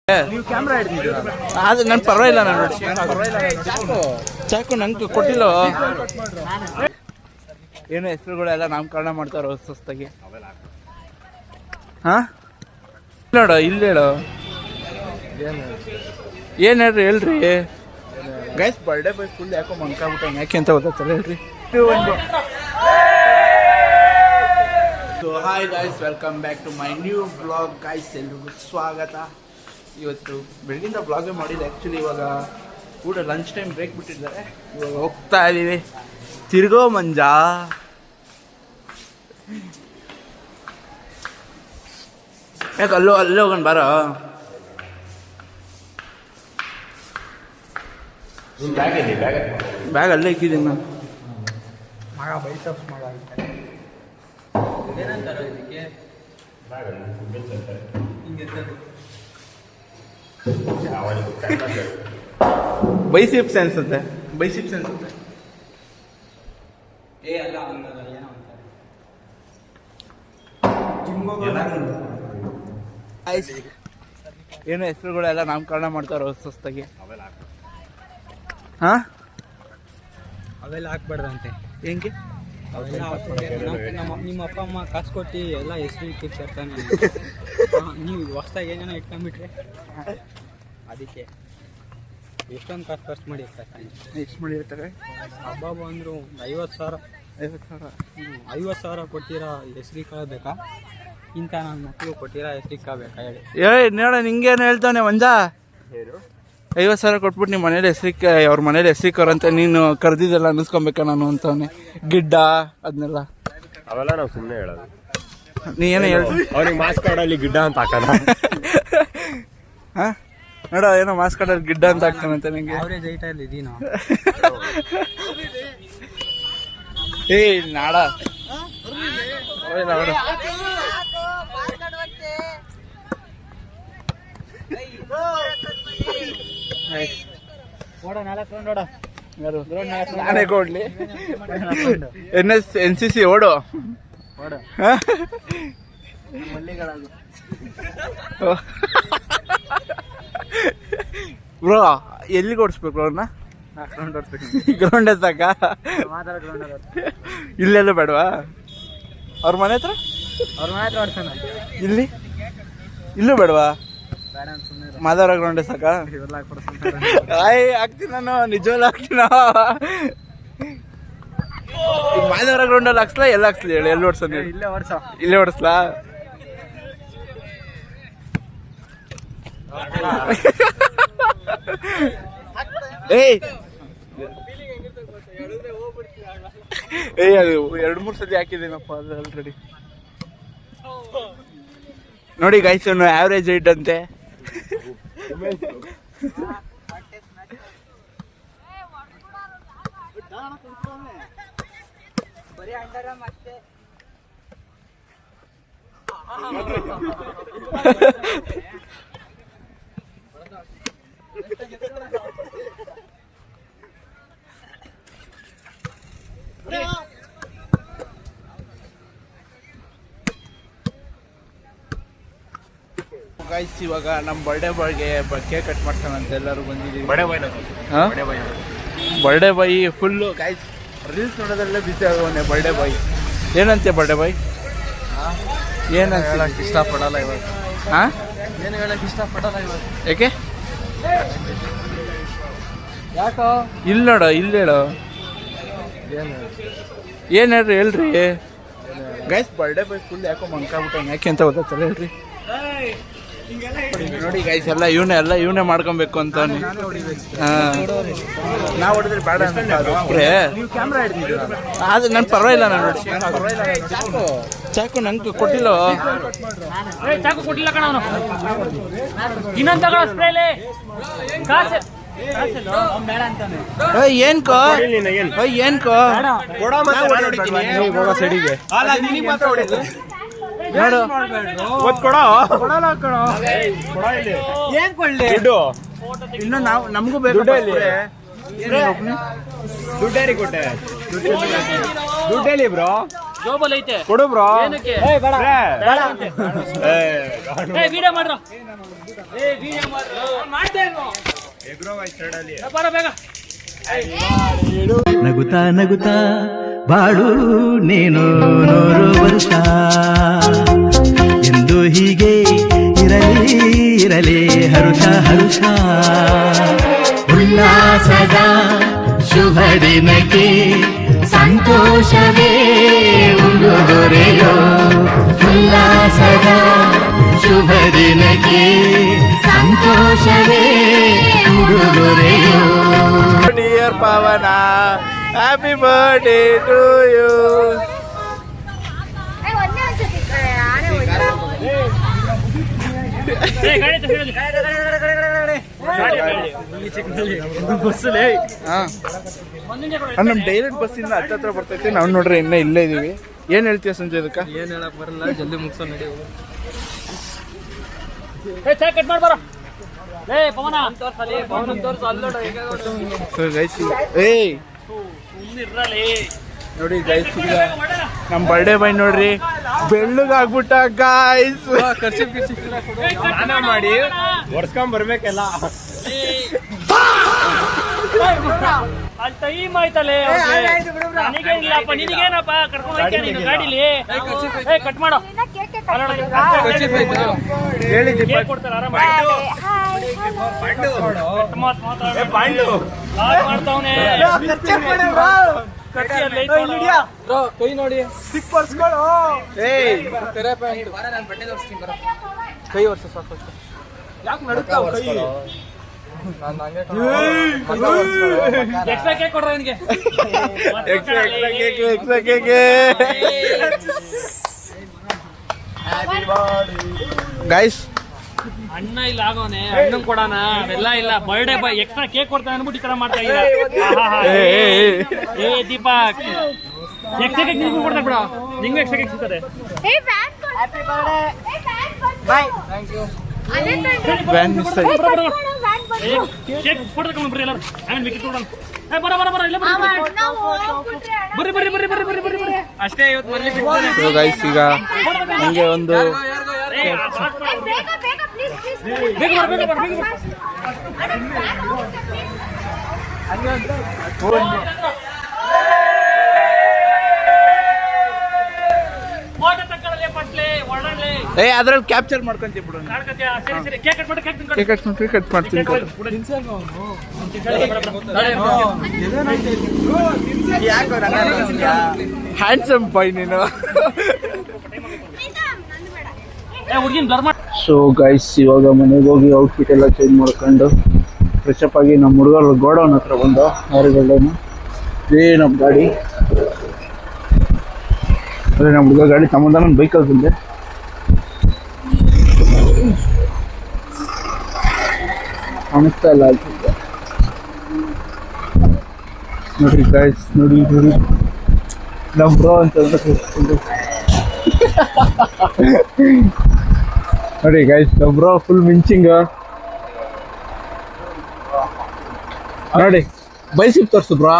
ನೀವು ಕ್ಯಾಮ್ರಾ ಹಿಡಿದಿದ್ದೀರಾ? ಅದು ನನ್ ಪರವಾಗಿಲ್ಲ, ನಾನು ನೋಡಿ ಚಾಕು ನಂಗೆ ಕೊಟ್ಟಿಲ್ಲ. ಏನೋ ಹೆಸರುಗಳೆಲ್ಲ ನಾಮಕರಣ ಮಾಡ್ತಾರೋ ಹೊಸ್ತಾಗಿ. ಹಾ ನೋಡ ಇಲ್ಲಿ ಹೇಳು, ಏನ್ ಹೇಳ್ರಿ ಗೈಸ್. ಬರ್ಡೇ ಬಾಯ್ ಫುಲ್ ಯಾಕೋ ಮಂಕಾಗ್ಬಿಟ್ಟ, ಯಾಕೆ ಅಂತ ಗೊತ್ತಾಗ್ತಲ್ಲ ಹೇಳ್ರಿ. So hi guys, welcome back to my new blog guys. ಎಲ್ರಿಗೂ ಸ್ವಾಗತ. ಇವತ್ತು ಬೆಳಗಿಂದ ಬ್ಲಾಗೇ ಮಾಡಿಲ್ಲ ಆ್ಯಕ್ಚುಲಿ. ಇವಾಗ ಊಟ ಲಂಚ್ ಟೈಮ್ ಬ್ರೇಕ್ ಬಿಟ್ಟಿದ್ದಾರೆ. ಇವಾಗ ಹೋಗ್ತಾ ಇದ್ದೀವಿ ತಿರ್ಗೋ ಮಂಜ. ಯಾಕೆ ಅಲ್ಲೇ ಹೋಗೋಣ ಬಾರೋ. ಬ್ಯಾಗ್ ಅಲ್ಲೇ ಇಕ್ಕಿದ್ದೀನಿ ನಾನು. ಮಗ ಬೈಸಪ್ಸ್ ಮಗ ಏನಂತಾರೋ ಇದಕ್ಕೆ ಬೈಸಿಪ್ಸ್ ಅನ್ಸುತ್ತೆ, ಬೈಸಿಪ್ಸ್ ಅನ್ಸುತ್ತೆ. ಅಲ್ಲ ಏನೋ ಏನೋ ಹೆಸರುಗಳೆಲ್ಲ ನಾಮಕರಣ ಮಾಡ್ತಾರೋ ಹೊಸ್ತಾಗಿ. ಹಾ ಅವೆಲ್ಲ ಹಾಕ್ಬಾರ್ದಂತೆ. ಹೆಂಗೆ? ನಿಮ್ಮ ಅಪ್ಪ ಅಮ್ಮ ಕಾಸು ಕೊಟ್ಟು ಎಲ್ಲ ಹೆಸರು ಇಟ್ಟಿರ್ತಾನೆ. ನೀವು ಹೊಸ್ದಾಗಿ ಏನೇನೋ ಇಟ್ಕೊಂಡ್ಬಿಟ್ರೆ ಅದಕ್ಕೆ ಎಷ್ಟೊಂದು ಕಾಸು ಖರ್ಚು ಮಾಡಿ ಇರ್ತಾರೆ. ಎಷ್ಟು ಮಾಡಿರ್ತಾರೆ? ಹಬ್ಬ ಬಂದರು 50,000 50,000 ಕೊಟ್ಟಿರೋ ಹೆಸ್ರಿಕ್ಕಾಗಬೇಕಾ? ಇಂಥ ನನ್ನ ಮಕ್ಕಳು ಕೊಟ್ಟಿರೋ ಹೆಸ್ರಿಕ್ಕಾಗಬೇಕಾ ಹೇಳಿ? ನೋಡ ನಿಂಗೇನು ಹೇಳ್ತಾನೆ ಮಂಜ. 50,000 ಕೊಟ್ಬಿಟ್ಟು ನಿಮ್ಮ ಮನೇಲಿ ಹೆಸ್ರಿಕ್ಕೆ, ಅವ್ರ ಮನೇಲಿ ಹೆಸ್ರಿಕ್ಕವ್ರಂತ ನೀನು ಕರೆದಿದ್ದೆಲ್ಲ ಅನ್ನಿಸ್ಕೊಬೇಕಾ ನಾನು ಅಂತವನೆ. ಗಿಡ್ಡ ಅದನ್ನೆಲ್ಲ ಅವೆಲ್ಲ ನಾವು ಸುಮ್ಮನೆ ಹೇಳೋದು. ನೀ ಏನೋ ಹೇಳ್ತೀನಿ ಅವ್ರಿಗೆ ಮಾಸ್ಕ್ ಕಾರ್ಡಲ್ಲಿ ಗಿಡ್ಡ ಅಂತ ಹಾಕೋಣ. ಹಾಂ ನೋಡ, ಏನೋ ಮಾಸ್ಕ್ ಕಾರ್ಡಲ್ಲಿ ಗಿಡ್ಡ ಅಂತ ಹಾಕ್ತಾನಂತ ನಿಂಗೆ. ಅವರೇಜ್ ಐಟಲ್ಲಿ ಇದೀನೋ. ನಾಡ ನಾನೇ ಕೊಡ್ಲಿ. NCC ಓಡು. ಬ್ರೋ ಎಲ್ಲಿಗೆ ಓಡಿಸ್ಬೇಕು ಅವ್ರನ್ನ? ಗ್ರೌಂಡ್ ಸಾಕ? ಇಲ್ಲೆಲ್ಲ ಬೇಡವಾ? ಅವ್ರ ಮನೆ ಹತ್ರ ಓಡಿಸೋಣ. ಇಲ್ಲಿ ಇಲ್ಲೂ ಬೇಡವಾ? ಮಾಧವರ ಗ್ರೌಂಡ್ ಸಾಕ? ಹಾಕ್ತೀನಿ ನಾನು, ನಿಜವಲ್ಲ ಹಾಕ್ತೀನ. ಮಾಧವರ ಗ್ರೌಂಡಲ್ಲಿ ಹಾಕ್ಸ್ಲಾ? ಎಲ್ಲ ಹಾಕ್ಸ್ಲಿ ಹೇಳಿ, ಎಲ್ಲಿ ಓಡಿಸೋಣ? ಇಲ್ಲೇ ಓಡಿಸ್ಲಾ? ಅದು 2-3 ಸತಿ ಹಾಕಿದ್ದೀನಪ್ಪ ಅದು ಆಲ್ರೆಡಿ. ನೋಡಿ ಗೈಸ್, ಆವ್ರೇಜ್ ಹೈಟ್ ಅಂತೆ. ಗೈಸ್, ಇವಾಗ ನಮ್ಮ ಬರ್ಡೇ ಬಾಯ್ಗೆ ಕೇಕ್ ಕಟ್ ಮಾಡ್ತಾನಂತೆ. ಎಲ್ಲರೂ ಬಂದಿದ್ದೀವಿ. Birthday boy full guys reels ನೋಡೋದ್ರಲ್ಲೇ ಬಿಸಿ ಆಗೋನೆ ಬರ್ಡೇ ಬಾಯ್. ಏನಂತೆ ಬರ್ಡೇ ಬಾಯ್? ಏನು ಹೇಳಕ್ಕೆ ಇಷ್ಟಪಡಲ್ಲ ಇವಾಗ. ಹಾಂ, ಏನು ಹೇಳಕ್ಕೆ ಇಷ್ಟಪಡಲ್ಲ ಇವಾಗ. ಯಾಕೆ? ಯಾಕೋ? ಇಲ್ಲಿ ನೋಡು, ಇಲ್ಲಿ ಹೇಳು. ಏನು ಹೇಳ್ರಿ ಗೈಸ್. ಬರ್ಡೇ ಬಾಯ್ ಫುಲ್ ಯಾಕೋ ಮಂಕಾಗ್ಬಿಟ್ಟ, ಯಾಕೆ ಅಂತ ಗೊತ್ತಾಗ್ತಲ್ಲ ಹೇಳ್ರಿ. ನೋಡಿ ಗೈಸ್, ಎಲ್ಲ ಇವನೇ ಮಾಡ್ಕೊಬೇಕು ಅಂತ. ನಾವು ಹೊಡೆದ್ರೆ ಬೇಡ ಒಬ್ಬರೇ. ನೀವು ಕ್ಯಾಮ್ರಾ ಹಿಡಿದಿದ್ದೀರಾ? ಅದು ನನ್ ಪರವಾಗಿಲ್ಲ, ನಾನು ನೋಡಿ ಚಾಕು ನಂಗೆ ಕೊಟ್ಟಿಲ್ಲ. ಚಾಕು ಕೊಟ್ಟಿಲ್ಲ ಕಣ ಅವನು. ಇನ್ನೊಂದು ತಗೊಳ್ಳೋ ಸ್ಪ್ರೇಲಿ ಏನ್ಕೋ ಏನ್ಕೋ ಸೈಡಿಗೆ ನೋಡು. ಏನ್ ಕೊಡ್ಲಿ? ಇನ್ನು ನಾವು ನಮಗೂ ಬೇಕು. ದುಡ್ಡೇರಿ ಕೊಟ್ಟೆ, ದುಡ್ಡೇಲಿ ಬ್ರೋ. ಜೋಬಲ್ ಐತೆ ಕೊಡು ಬ್ರೋ. ಏನಕ್ಕೆ ಬೇಡ ಅಂತೆ. ವಿಡಿಯೋ ಮಾಡ್ರು ಬರ ಬೇಗ. ನಗುತ್ತಾ ನಗುತ್ತಾ ಬಾಳು ನೀನು 100 ವರ್ಷ ಎಂದು ಹೀಗೆ ಇರಲಿ ಇರಲಿ ಹರುಷ ಹರುಷ ಉಲ್ಲಾಸದ ಶುಭ ದಿನಕ್ಕೆ ಸಂತೋಷವೇ ಉಡುಗೊರೆಯೋ ಉಲ್ಲಾಸದ ಶುಭ ದಿನಕ್ಕೆ ಸಂತೋಷವೇ ಉಡುಗೊರೆಯೋ dear Pavan happy birthday to you. ಗಾಡಿ ನಮ್ಮ ಡೈರೆಕ್ಟ್ ಬಸ್ಸಿಂದ ಹತ್ತತ್ರ ಬರ್ತೈತೆ. ನಾವು ನೋಡ್ರಿ ಇನ್ನೂ ಇಲ್ಲೇ ಇದೀವಿ. ಏನ್ ಹೇಳ್ತೀಯ ಸಂಜಯ್ ಅದಕ್ಕೆ? ಏನು ಹೇಳಕ್ ಬರಲ್ಲ, ಜಲ್ದಿ ಮುಗಿಸೋ ನಡಿ. ಕಟ್ ಮಾಡ್ಬಾರ ಪವನ So guys, ಏಯ್ ಇರ್ರಲ್ಲಿ ನೋಡಿ ಗೈಸ್, ನಮ್ಮ ಬರ್ಡೇ ಬಾಯ್ ನೋಡ್ರಿ ಬೆಳ್ಳಗಾಗ್ಬಿಟ್ಟ ಗಾಯ್ಸ್. ಸ್ನಾನ ಮಾಡಿ ಒರ್ಸ್ಕೊಂಡ್ ಬರ್ಬೇಕೆಲ್ಲ. ಅಲ್ಲಿ ಟೈಮ್ ಆಯ್ತಲ್ಲೇ ನನಗೇನಿಲ್ಲಪ್ಪ, ನಿನಗೇನಪ್ಪ ಕರ್ಕೊಂಡು ಹೋಗ್ತೀಯ ನೀನು ಗಾಡಿಲಿ. ಕಟ್ ಮಾಡೋ ಹೇಳಿ ಕೇಕ್ ಕೊಡ್ತಾರೆ ಆರಾಮಾಗಿ. ಮಾಡ್ತಾವನೆ ಕೈ ನೋಡಿ ಏಯ್ ಕೈ ವರ್ಷ ಸಾಕು. ಯಾಕೆ ನಡುತ್ತಾವ ಕೈ? ಎಕ್ಸ್ಟ್ರಾ ಕೇಕ್ ಕೊಡ್ರ ನಿನಗೆ. Extra cake guys. ಅಣ್ಣ ಇಲ್ಲ ಆಗೋನೆ, ಅಣ್ಣಂಗ್ ಕೊಡೋಣ ಅವೆಲ್ಲ ಇಲ್ಲ. ಬರ್ಡೇ ಬಾಯ್ ಎಕ್ಸ್ಟ್ರಾ ಕೇಕ್ ಕೊಡ್ತಾನೆ ಅನ್ಬಿಟ್ಟು ಈ ತರ ಮಾಡ್ತಾ ಇದ್ದೀರಾ. ಏ ದೀಪಕ್, ಎಕ್ಸ್ಟ್ರಾ ಕೇಕ್ ನಿಂಗೂ ಕೊಡ್ತಾ ಬಿಡ, ನಿಂಗೂ ಎಕ್ಸ್ಟ್ರಾ ಕೇಕ್ ಸಿಗ್ತದೆ. ವ್ಯಾನ್ ಮಿಸ್ ಆಯ್ತು. ಕೇಕ್ ಫೋಟೋ ತಗೊಂಡು ಬರ್ರಿ ಎಲ್ಲರೂ. ಆಮೇಲೆ ವಿಕೆಟ್ ಕೊಡೋಣ. ಬರ ಬರ ಬರ ಇಲ್ಲ ಬರ್ರಿ ಬರ್ರಿ ಬರ್ರಿ ಬರ್ರಿ ಬರ್ರಿ ಬರ್ರಿ ಬರ್ರಿ. ಅಷ್ಟೇ ಇವತ್ತು ಮನೇಲಿ ಬಿಡ್ತಾನೆ. So guys, ಈಗ ನಂಗೆ ಒಂದು ಬೇಗ ಬರ ಬೇಗ ಬರ ಬೇಗ ಬರ. ಫೋಟೋ ತಗೊಳ್ಳಲೇ ಪಟ್ಲೆ ಒಡಲೆ ಅದ್ರಲ್ಲಿ ಕ್ಯಾಪ್ಚರ್ ಮಾಡ್ಕೊಂತೀವಿ ಬಿಡು. ಕಾಡ್ಕತ್ಯಾ. ಸರಿ ಸರಿ ಕೇಕ್ ಕಟ್ ಮಾಡಿ ಕೇಕ್ ತಿನ್ಕೊಂಡು ಕಟ್ ಮಾಡ್ತೀನಿ. ಹ್ಯಾಂಡ್ಸಮ್ ಬಾಯ್ ನೀನು. ಹುಡುಗಿನ ಬ್ಲರ್ ಮಾಡಿ. ಸೊ ಗೈಸ್, ಇವಾಗ ಮನೆಗೆ ಹೋಗಿ ಔಟ್ಫಿಟ್ ಎಲ್ಲ ಚೇಂಜ್ ಮಾಡ್ಕೊಂಡು ಫ್ರೆಶ್ ಅಪ್ ಆಗಿ ನಮ್ಮ ಹುಡುಗರು ಗೋಡೌನ್ ಹತ್ರ ಬಂದು ಆರುಗಳ್ಳೆನು ನಮ್ಮ ಗಾಡಿ ಅದೇ ನಮ್ಮ ಹುಡುಗ ಗಾಡಿ ತಮ್ಮಂದ ನಾನು ಬೈಕಲ್ಲಿ ಬಂದೆ. ಕಾಣಿಸ್ತಾ ಇಲ್ಲ ಆಗ್ತಿದ್ದೆ ನೋಡ್ರಿ ಗೈಸ್, ನೋಡಿ ನೋಡಿ ನಮ್ಮ ಬ್ರೋ ಅಂತ ನೋಡಿ ಗೈಸ್, ನಮ್ಮ ಬ್ರೋ ಫುಲ್ ಮಿಂಚಿಂಗ್ ನೋಡಿ. ಬೈಸಿಪ್ ತೋರಿಸು ಬ್ರೋ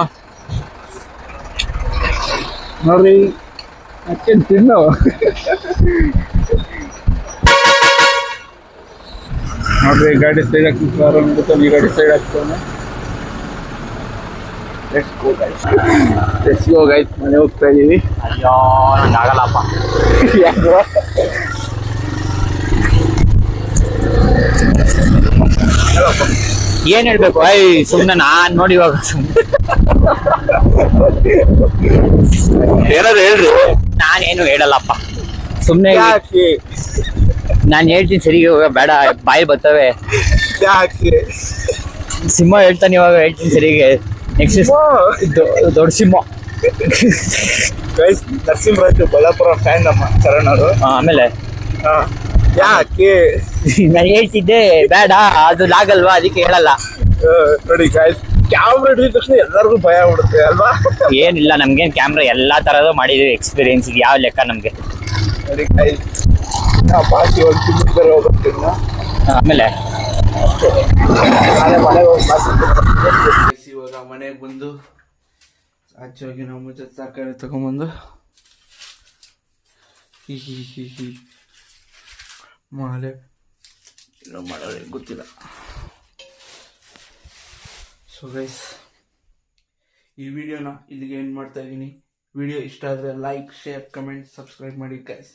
ನೋಡ್ರಿ. ಅಚ್ಚೆ ತಿನ್ನು ನೋಡ್ರಿ. ಗಾಡಿ ಸೈಡ್ ಹಾಕ್ತಾನೆ, ಈ ಗಾಡಿ ಸೈಡ್ ಹಾಕ್ತಾನೆ. ಲೆಟ್ಸ್ ಗೋ ಗೈಸ್, ಮನೆ ಹೋಗ್ತಾ ಇದೀವಿ. ಅಯ್ಯೋ ಆಗಲ್ಲಪ್ಪ. ಏನ್ ಹೇಳ್ಬೇಕು? ಸುಮ್ನೆ ನಾನ್ ನೋಡಿ ಇವಾಗ ಏನಾದ್ರು ಹೇಳ್ರಿ. ನಾನೇನು ಹೇಳಲ್ಲಪ್ಪ, ಸುಮ್ನೆ ನಾನ್ ಹೇಳ್ತೀನಿ ಸರಿ. ಇವಾಗ ಬೇಡ, ಬಾಯಿ ಬರ್ತವೆ. ಸಿಂಹ ಹೇಳ್ತಾನೆ, ಇವಾಗ ಹೇಳ್ತೀನಿ ಸರಿಗೆ. ನೆಕ್ಸ್ಟ್ ದೊಡ್ಡ ಸಿಂಹ. ಗೈಸ್, ನರಸಿಂಹರಾಜು ಬಳ್ಳಾಪುರ ಫ್ಯಾನ್ ನಮ್ಮ ಚರಣ್ ಅವರು. ಆಮೇಲೆ ಯಾಕೆ ನಾನು ಹೇಳ್ತಿದ್ದೆ ಬೇಡ, ಅದು ಲಾಗಲ್ವಾ, ಅದಕ್ಕೆ ಹೇಳಲ್ಲ. ನೋಡಿ ಗೈಸ್, ಕ್ಯಾಮ್ರಾ ಹಿಡಿದ ತಕ್ಷಣ ಎಲ್ಲರಿಗೂ ಭಯ ಆಗ್ಬಿಡುತ್ತೆ ಅಲ್ವಾ? ಏನಿಲ್ಲ, ನಮ್ಗೇನ್ ಕ್ಯಾಮ್ರಾ ಎಲ್ಲಾ ತರದ್ದು ಮಾಡಿದೀವಿ. ಎಕ್ಸ್ಪೀರಿಯನ್ಸ್ ಯಾವ ಲೆಕ್ಕ ನಮ್ಗೆ. ನೋಡಿ ಗೈಸ್, ಬಾಕಿ ಒಂದು ತಿಂಗಳು ಹೋಗ್ತೀನಿ. ಆಮೇಲೆ ಇವಾಗ ಮನೆಗೆ ಬಂದು ಆಚೆ ಹೋಗಿ ನಾವು ಮುಂಚೆ ತರಕಾರಿ ತಗೊಂಬಂದು ಮಾಲೆ ಏನೋ ಮಾಡೋರೆ ಗೊತ್ತಿಲ್ಲ. ಸೊ ಗೈಸ್, ಈ ವಿಡಿಯೋನ ಇಲ್ಲಿಗೆ ಎಂಡ್ ಮಾಡ್ತಾ ಇದ್ದೀನಿ. ವಿಡಿಯೋ ಇಷ್ಟ ಆದರೆ ಲೈಕ್, ಶೇರ್, ಕಮೆಂಟ್, ಸಬ್ಸ್ಕ್ರೈಬ್ ಮಾಡಿ ಗೈಸ್.